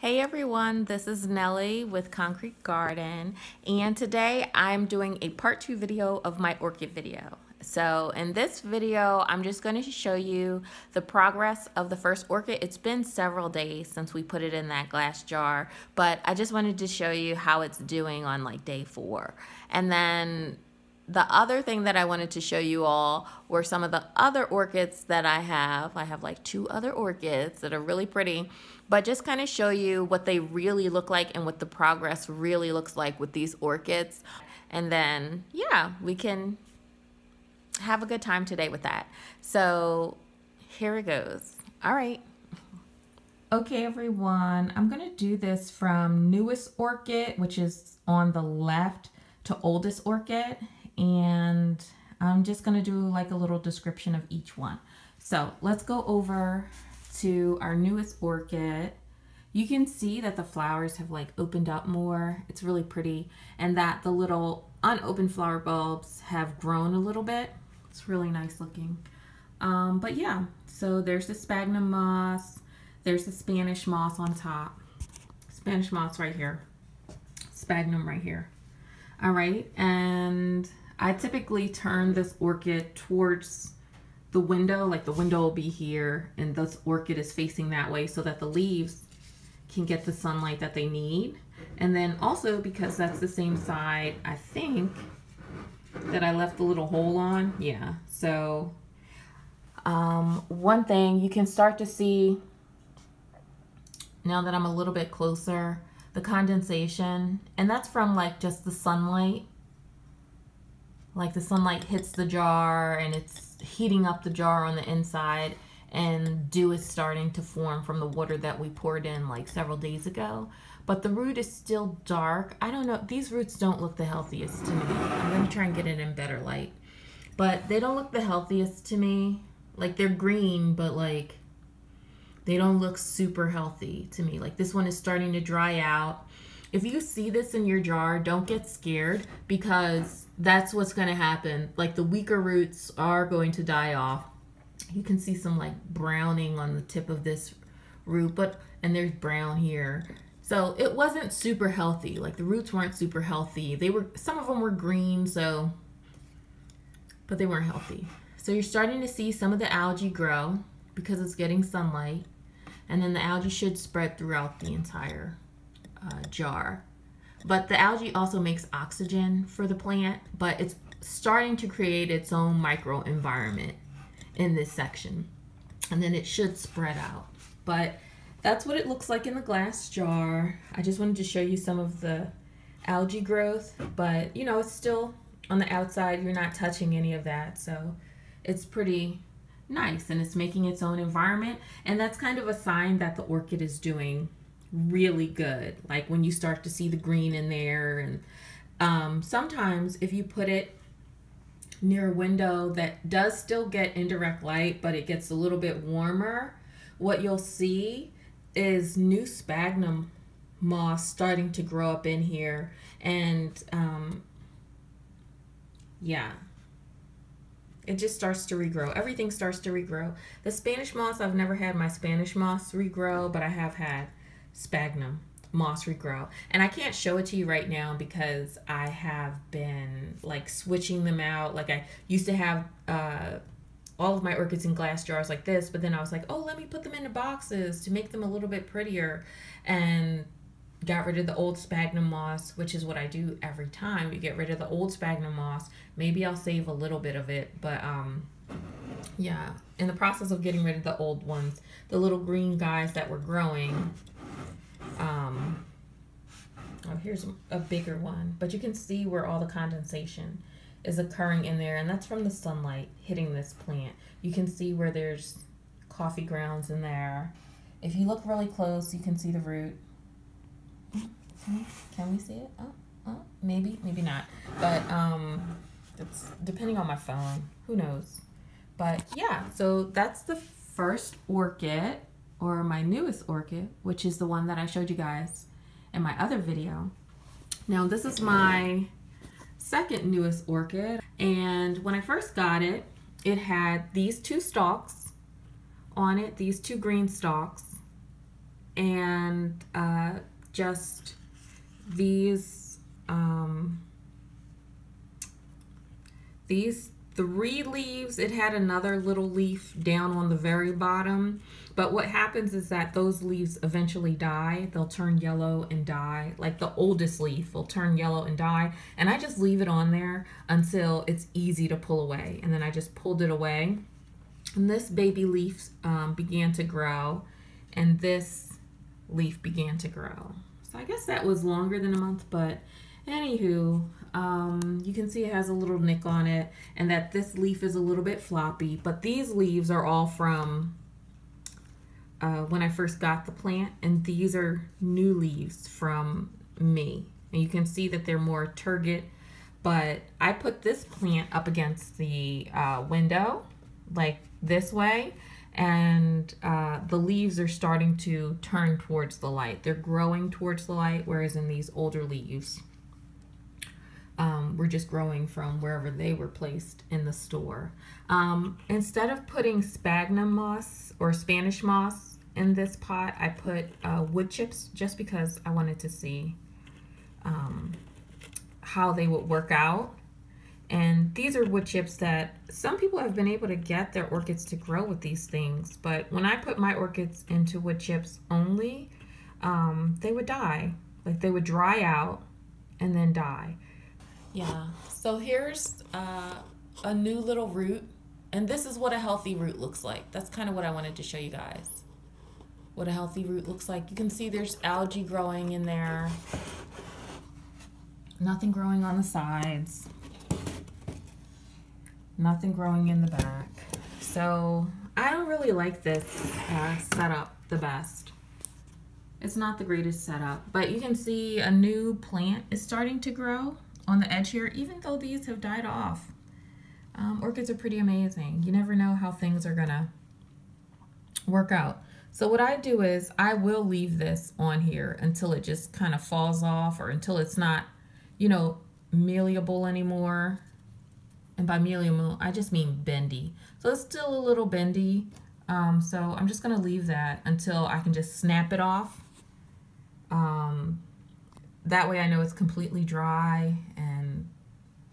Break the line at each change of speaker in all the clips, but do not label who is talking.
Hey everyone, this is Nellie with Concrete Garden, and today I'm doing a part 2 video of my orchid video. So in this video, I'm just going to show you the progress of the first orchid. It's been several days since we put it in that glass jar, but I just wanted to show you how it's doing on like day 4. And then the other thing that I wanted to show you all were some of the other orchids that I have. I have like 2 other orchids that are really pretty, but just kind of show you what they really look like and what the progress really looks like with these orchids. And then, yeah, we can have a good time today with that. So here it goes. All right. Okay, everyone, I'm going to do this from newest orchid, which is on the left, to oldest orchid. And I'm just going to do like a little description of each one. So let's go over to our newest orchid. You can see that the flowers have like opened up more. It's really pretty. And that the little unopened flower bulbs have grown a little bit. It's really nice looking. But yeah, so there's the sphagnum moss. There's the Spanish moss on top. Spanish moss right here. Sphagnum right here. All right, and I typically turn this orchid towards the window, like the window will be here and this orchid is facing that way so that the leaves can get the sunlight that they need. And then also because that's the same side, I think, that I left the little hole on. Yeah, so one thing you can start to see now that I'm a little bit closer, the condensation, and that's from like just the sunlight. Like the sunlight hits the jar and it's heating up the jar on the inside, and dew is starting to form from the water that we poured in like several days ago. But the root is still dark. I don't know, these roots don't look the healthiest to me. I'm gonna try and get it in better light. But they don't look the healthiest to me. Like they're green, but like they don't look super healthy to me. Like this one is starting to dry out. If you see this in your jar, don't get scared, because that's what's going to happen. Like the weaker roots are going to die off. You can see some like browning on the tip of this root, and there's brown here. So it wasn't super healthy. Like the roots weren't super healthy. Some of them were green, but they weren't healthy. So you're starting to see some of the algae grow because it's getting sunlight. And then the algae should spread throughout the entire jar. But the algae also makes oxygen for the plant, but it's starting to create its own microenvironment in this section. And then it should spread out. But that's what it looks like in the glass jar. I just wanted to show you some of the algae growth, but you know, it's still on the outside. You're not touching any of that, so it's pretty nice, and it's making its own environment. And that's kind of a sign that the orchid is doing really good, like when you start to see the green in there. And sometimes if you put it near a window that does still get indirect light, but it gets a little bit warmer, what you'll see is new sphagnum moss starting to grow up in here. And yeah, it just starts to regrow. Everything starts to regrow. The Spanish moss, I've never had my Spanish moss regrow, but I have had sphagnum moss regrow. And I can't show it to you right now because I have been like switching them out. Like I used to have all of my orchids in glass jars like this, but then I was like, oh, let me put them into boxes to make them a little bit prettier, and got rid of the old sphagnum moss, which is what I do every time. You get rid of the old sphagnum moss. Maybe I'll save a little bit of it, but yeah, in the process of getting rid of the old ones, the little green guys that were growing, oh, here's a bigger one, but you can see where all the condensation is occurring in there, and that's from the sunlight hitting this plant. You can see where there's coffee grounds in there. If you look really close, you can see the root. Can we see it? Oh, maybe not, but it's depending on my phone, who knows. But yeah, so that's the first orchid, or my newest orchid, which is the one that I showed you guys in my other video. Now this is my second newest orchid, and when I first got it, it had these 2 stalks on it, these 2 green stalks, and just these 3 leaves. It had another little leaf down on the very bottom, but what happens is that those leaves eventually die. They'll turn yellow and die. Like the oldest leaf will turn yellow and die, and I just leave it on there until it's easy to pull away, and then I just pulled it away, and this baby leaf began to grow, and this leaf began to grow. So I guess that was longer than a month, but anywho, you can see it has a little nick on it, and that this leaf is a little bit floppy, but these leaves are all from when I first got the plant, and these are new leaves from me. And you can see that they're more turgid, but I put this plant up against the window like this way, and the leaves are starting to turn towards the light. They're growing towards the light, whereas in these older leaves, we're just growing from wherever they were placed in the store. Instead of putting sphagnum moss or Spanish moss in this pot, I put wood chips just because I wanted to see how they would work out. And these are wood chips that some people have been able to get their orchids to grow with these things, but when I put my orchids into wood chips only, they would die. Like they would dry out and then die. Yeah, so here's a new little root, and this is what a healthy root looks like. That's kind of what I wanted to show you guys, what a healthy root looks like. You can see there's algae growing in there, nothing growing on the sides, nothing growing in the back. So I don't really like this setup the best. It's not the greatest setup, but you can see a new plant is starting to grow on the edge here, even though these have died off. Orchids are pretty amazing. You never know how things are gonna work out. So what I do is I will leave this on here until it just kind of falls off, or until it's not, you know, malleable anymore. And by malleable, I just mean bendy. So it's still a little bendy. So I'm just gonna leave that until I can just snap it off. That way I know it's completely dry and,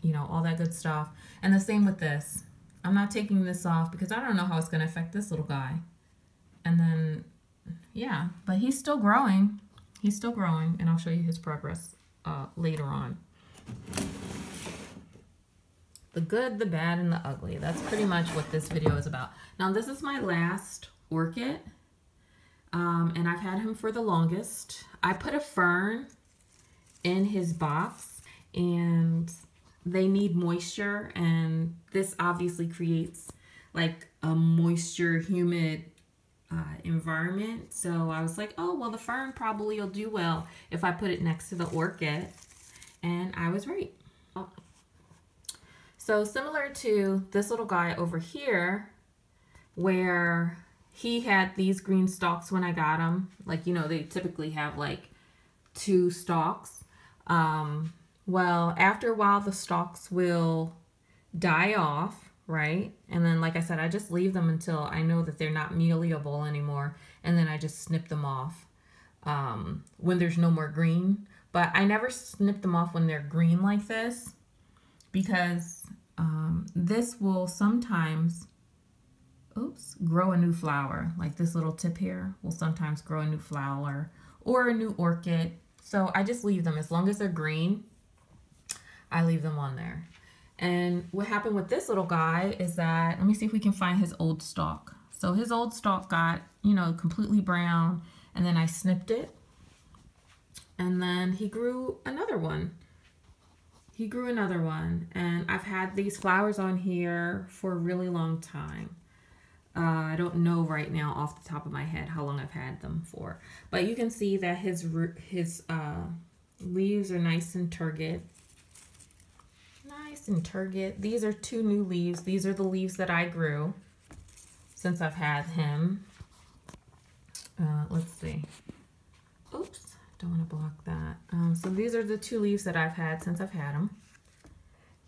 you know, all that good stuff. And the same with this. I'm not taking this off because I don't know how it's going to affect this little guy. And then, yeah, but he's still growing. He's still growing, and I'll show you his progress later on. The good, the bad, and the ugly. That's pretty much what this video is about. Now, this is my last orchid, and I've had him for the longest. I put a fern in his box, and they need moisture, and this obviously creates like a moisture humid environment. So I was like, oh well, the fern probably will do well if I put it next to the orchid, and I was right. So similar to this little guy over here, where he had these green stalks when I got him, like, you know, they typically have like 2 stalks. Well, after a while, the stalks will die off, right? And then, like I said, I just leave them until I know that they're not malleable anymore. And then I just snip them off when there's no more green. But I never snip them off when they're green like this, because this will sometimes, grow a new flower. Like this little tip here will sometimes grow a new flower or a new orchid. So I just leave them as long as they're green. I leave them on there. And what happened with this little guy is that, let me see if we can find his old stalk. So his old stalk got, you know, completely brown, and then I snipped it, and then he grew another one. He grew another one, and I've had these flowers on here for a really long time. I don't know right now off the top of my head how long I've had them for, but you can see that his leaves are nice and turgid. Nice and turgid. These are 2 new leaves. These are the leaves that I grew since I've had him. Let's see. Oops, don't want to block that. So these are the 2 leaves that I've had since I've had him.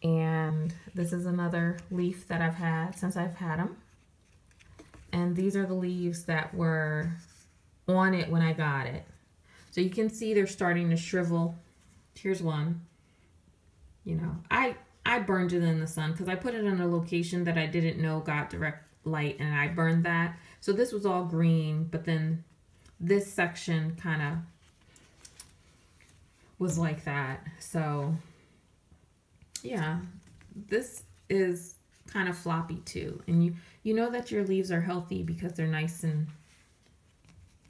And this is another leaf that I've had since I've had him. And these are the leaves that were on it when I got it. So you can see they're starting to shrivel. Here's one. You know, I burned it in the sun because I put it in a location that I didn't know got direct light, and I burned that. So this was all green, but then this section kind of was like that. So yeah, this is kind of floppy too. And you know that your leaves are healthy because they're nice and,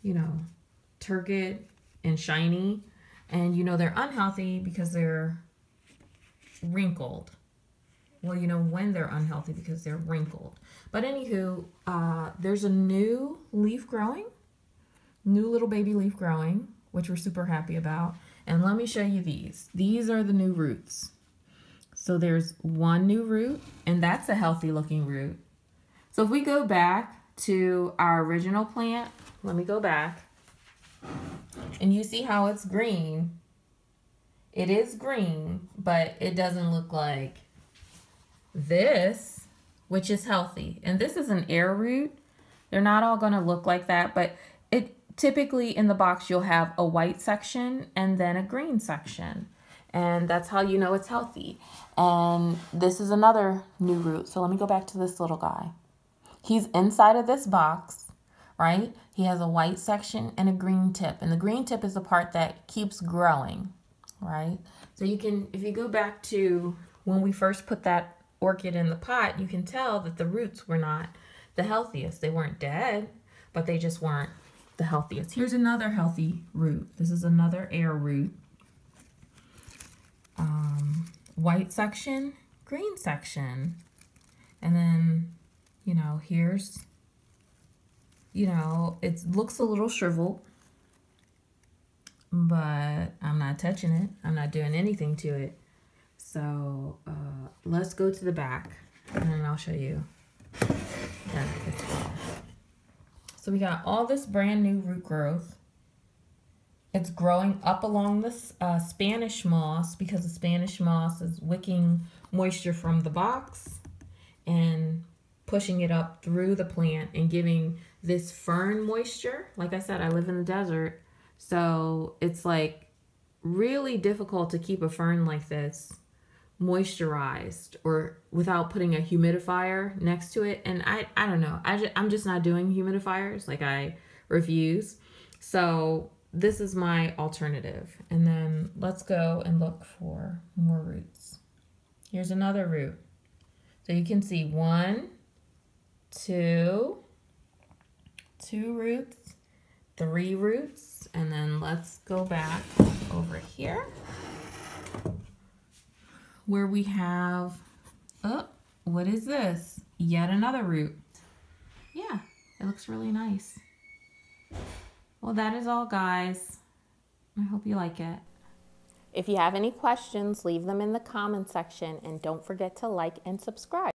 you know, turgid and shiny. And you know they're unhealthy because they're wrinkled. Well, you know when they're unhealthy because they're wrinkled. But anywho, there's a new leaf growing, new little baby leaf growing, which we're super happy about. And let me show you these. These are the new roots. So there's one new root, and that's a healthy looking root. So if we go back to our original plant, let me go back, and you see how it's green. It is green, but it doesn't look like this, which is healthy. And this is an air root. They're not all gonna look like that, but it typically in the box you'll have a white section and then a green section. And that's how you know it's healthy. And this is another new root. So let me go back to this little guy. He's inside of this box, right? He has a white section and a green tip. And the green tip is the part that keeps growing, right? So you can, if you go back to when we first put that orchid in the pot, you can tell that the roots were not the healthiest. They weren't dead, but they just weren't the healthiest. Here's another healthy root. This is another air root. White section, green section. And then, you know, here's, you know, it looks a little shriveled, but I'm not touching it. I'm not doing anything to it. So let's go to the back and then I'll show you that it's all. So we got all this brand new root growth. It's growing up along this Spanish moss because the Spanish moss is wicking moisture from the box and pushing it up through the plant and giving this fern moisture. Like I said, I live in the desert, so it's like really difficult to keep a fern like this moisturized or without putting a humidifier next to it. And I don't know, I'm just not doing humidifiers. Like, I refuse. So this is my alternative. And then let's go and look for more roots. Here's another root. So you can see 1, 2 roots, 3 roots, and then let's go back over here where we have, oh, what is this? Yet another root. Yeah, it looks really nice. Well, that is all, guys. I hope you like it. If you have any questions, leave them in the comment section, and don't forget to like and subscribe.